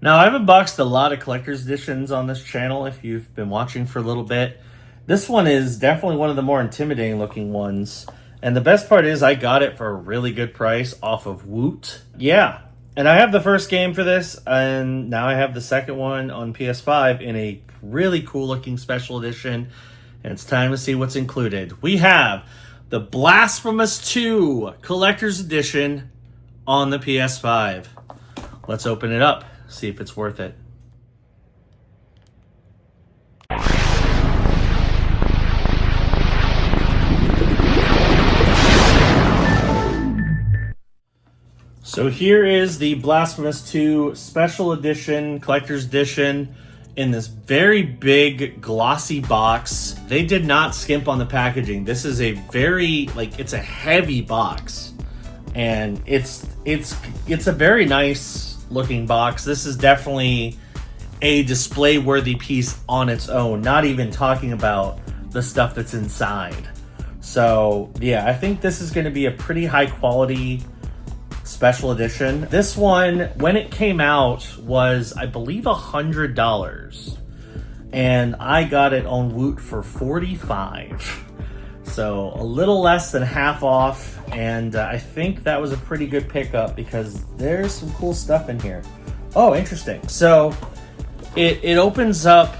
Now, I've unboxed a lot of collector's editions on this channel if you've been watching for a little bit. This one is definitely one of the more intimidating looking ones. And the best part is I got it for a really good price off of Woot. Yeah, and I have the first game for this, and now I have the second one on PS5 in a really cool looking special edition. And it's time to see what's included. We have the Blasphemous 2 Collector's Edition on the PS5. Let's open it up, see if it's worth it. So here is the Blasphemous 2 Special Edition, Collector's Edition, in this very big glossy box. They did not skimp on the packaging. This is a very, it's a heavy box. And it's a very nice looking box. This is definitely a display worthy piece on its own, not even talking about the stuff that's inside. So yeah, I think this is going to be a pretty high quality special edition. This one, when it came out, was I believe $100, and I got it on Woot for $45. So a little less than half off, and I think that was a pretty good pickup because there's some cool stuff in here. Oh, interesting. So it opens up,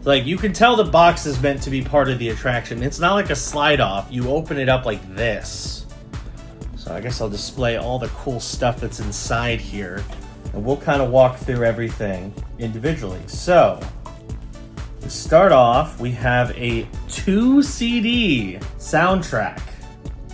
like, you can tell the box is meant to be part of the attraction. It's not like a slide off. You open it up like this. So I guess I'll display all the cool stuff that's inside here, and we'll kind of walk through everything individually. So to start off, we have a 2 CD soundtrack.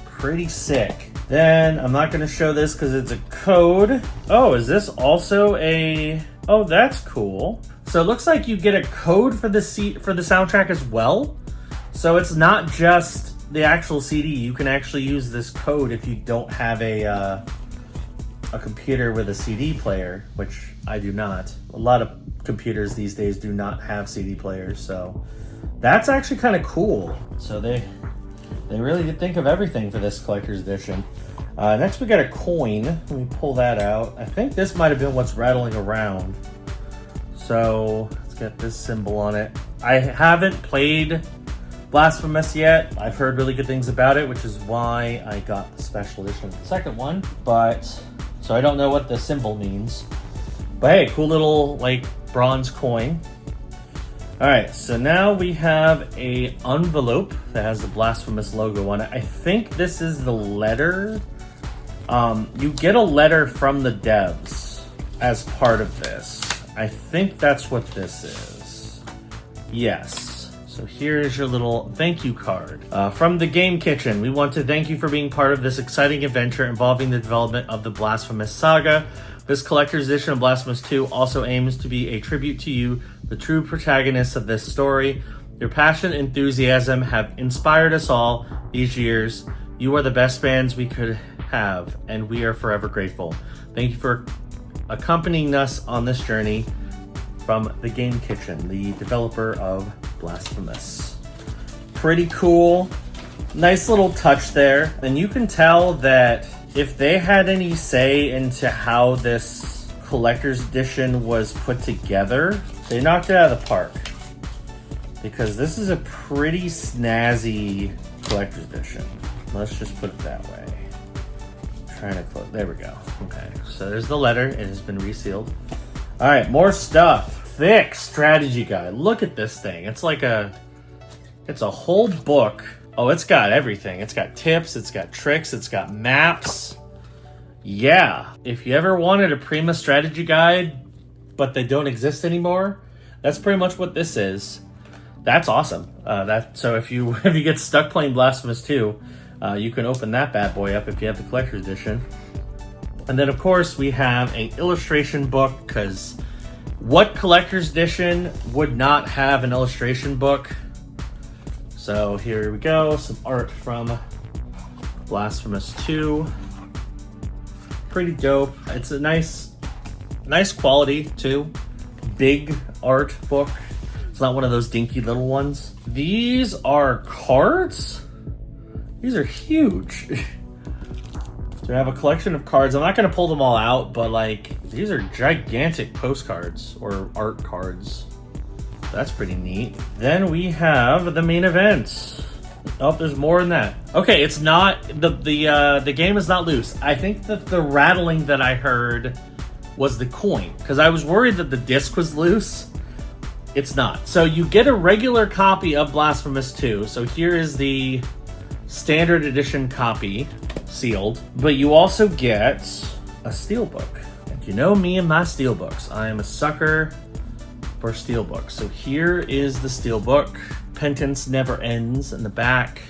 Pretty sick. Then I'm not going to show this because it's a code. Oh, is this also a... Oh, that's cool. So it looks like you get a code for the soundtrack as well. So it's not just the actual CD. You can actually use this code if you don't have a computer with a CD player, which I do not. A lot of computers these days do not have CD players, so that's actually kind of cool. So they really did think of everything for this collector's edition. Next we got a coin. Let me pull that out. I think this might have been what's rattling around. So let's get this symbol on it. I haven't played Blasphemous yet. I've heard really good things about it, which is why I got the special edition of the second one. But so I don't know what the symbol means. But hey, cool little bronze coin. All right, so now we have a envelope that has the Blasphemous logo on it. I think this is the letter. You get a letter from the devs as part of this. I think that's what this is. Yes. So here is your little thank you card. From the Game Kitchen, we want to thank you for being part of this exciting adventure involving the development of the Blasphemous saga. This collector's edition of Blasphemous 2 also aims to be a tribute to you, the true protagonists of this story. Your passion and enthusiasm have inspired us all these years. You are the best fans we could have, and we are forever grateful. Thank you for accompanying us on this journey. From the Game Kitchen, the developer of Blasphemous. Pretty cool. Nice little touch there. And you can tell that if they had any say into how this collector's edition was put together, they knocked it out of the park. Because this is a pretty snazzy collector's edition. Let's just put it that way. Trying to close. There we go. Okay, so there's the letter. It has been resealed. All right, more stuff. Thick strategy guide. Look at this thing. It's a whole book. Oh, it's got everything. It's got tips, it's got tricks, it's got maps. Yeah. If you ever wanted a Prima strategy guide, but they don't exist anymore, that's pretty much what this is. That's awesome. So if you get stuck playing Blasphemous 2, you can open that bad boy up if you have the collector's edition. And then, of course, we have an illustration book, because what collector's edition would not have an illustration book? So here we go, some art from Blasphemous 2. Pretty dope. It's a nice quality, too. Big art book. It's not one of those dinky little ones. These are cards? These are huge. So I have a collection of cards. I'm not going to pull them all out, but These are gigantic postcards or art cards. That's pretty neat. Then we have the main event. Oh, there's more than that. Okay, it's not the game is not loose. I think that the rattling that I heard was the coin, because I was worried that the disc was loose. It's not. So you get a regular copy of Blasphemous 2. So here is the standard edition copy, sealed. But you also get a steelbook. And you know me and my steelbooks. I am a sucker for steelbooks. So here is the steelbook. Penance Never Ends in the back.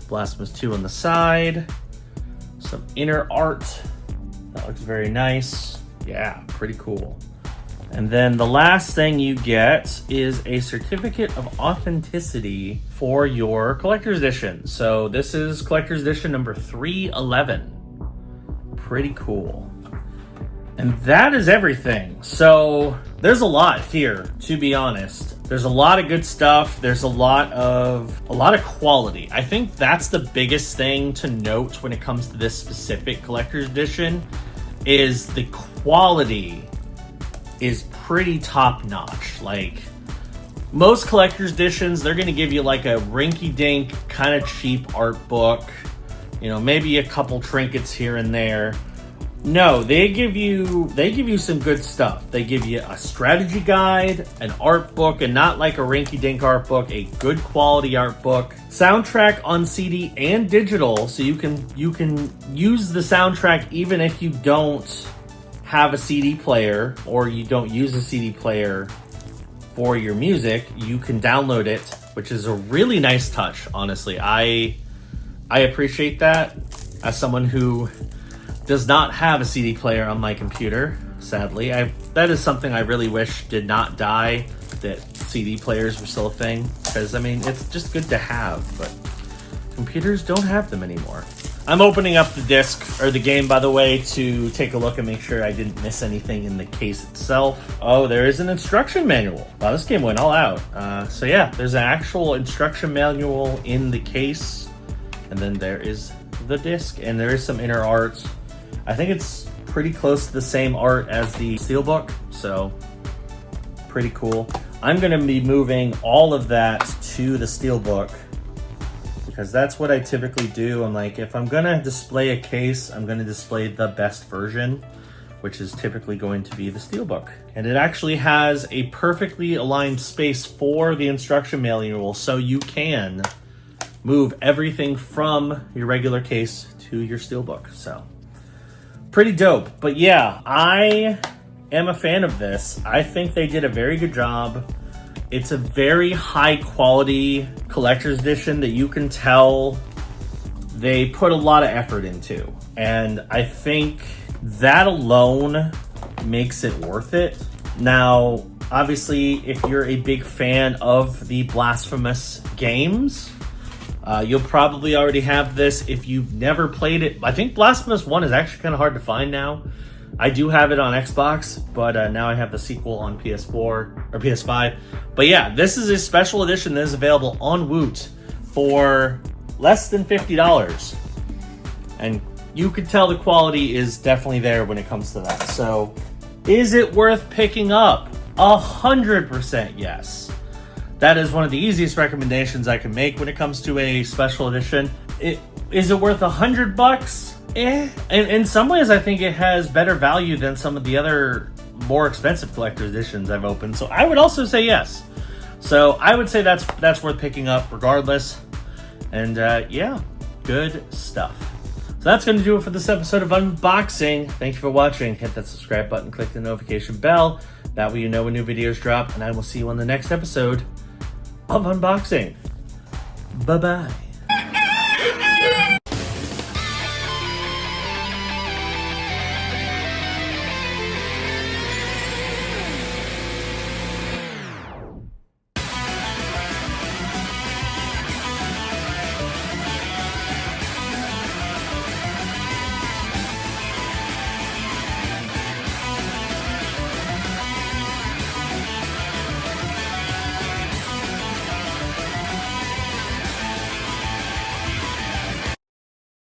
Blasphemous 2 on the side. Some inner art. That looks very nice. Yeah, pretty cool. And then the last thing you get is a certificate of authenticity for your collector's edition. So this is collector's edition number 311. Pretty cool. And that is everything. So there's a lot here, to be honest. There's a lot of good stuff. There's a lot of quality. I think that's the biggest thing to note when it comes to this specific collector's edition, is the quality is pretty top notch. Like most collector's editions, they're gonna give you like a rinky-dink kind of cheap art book, you know, maybe a couple trinkets here and there. No, they give you some good stuff. They give you a strategy guide, an art book, and not like a rinky-dink art book, a good quality art book. Soundtrack on CD and digital, so you can use the soundtrack even if you don't have a CD player or you don't use a CD player for your music. You can download it, which is a really nice touch, honestly. I appreciate that as someone who does not have a CD player on my computer, sadly. That is something I really wish did not die, that CD players were still a thing, because I mean, it's just good to have, but computers don't have them anymore. I'm opening up the disc, or the game, by the way, to take a look and make sure I didn't miss anything in the case itself. Oh, there is an instruction manual. Wow, this game went all out. So yeah, there's an actual instruction manual in the case, and then there is the disc, and there is some inner art. I think it's pretty close to the same art as the steelbook, so pretty cool. I'm going to be moving all of that to the steelbook, because that's what I typically do. I'm like, if I'm going to display a case, I'm going to display the best version, which is typically going to be the steelbook. And it actually has a perfectly aligned space for the instruction manual, so you can move everything from your regular case to your steelbook. So pretty dope. But yeah, I am a fan of this. I think they did a very good job. It's a very high quality collector's edition that you can tell they put a lot of effort into. And I think that alone makes it worth it. Now, obviously, if you're a big fan of the Blasphemous games, you'll probably already have this. If you've never played it, I think Blasphemous 1 is actually kind of hard to find now. I do have it on Xbox, but now I have the sequel on PS4 or PS5. But yeah, this is a special edition that is available on Woot for less than $50. And you can tell the quality is definitely there when it comes to that. So is it worth picking up? 100% yes. That is one of the easiest recommendations I can make when it comes to a special edition. Is it worth $100? In some ways, I think it has better value than some of the other more expensive collector's editions I've opened. So I would also say yes. So I would say that's worth picking up regardless. And yeah, good stuff. So that's going to do it for this episode of Unboxing. Thank you for watching. Hit that subscribe button, click the notification bell. That way you know when new videos drop. And I will see you on the next episode of Unboxing. Bye-bye.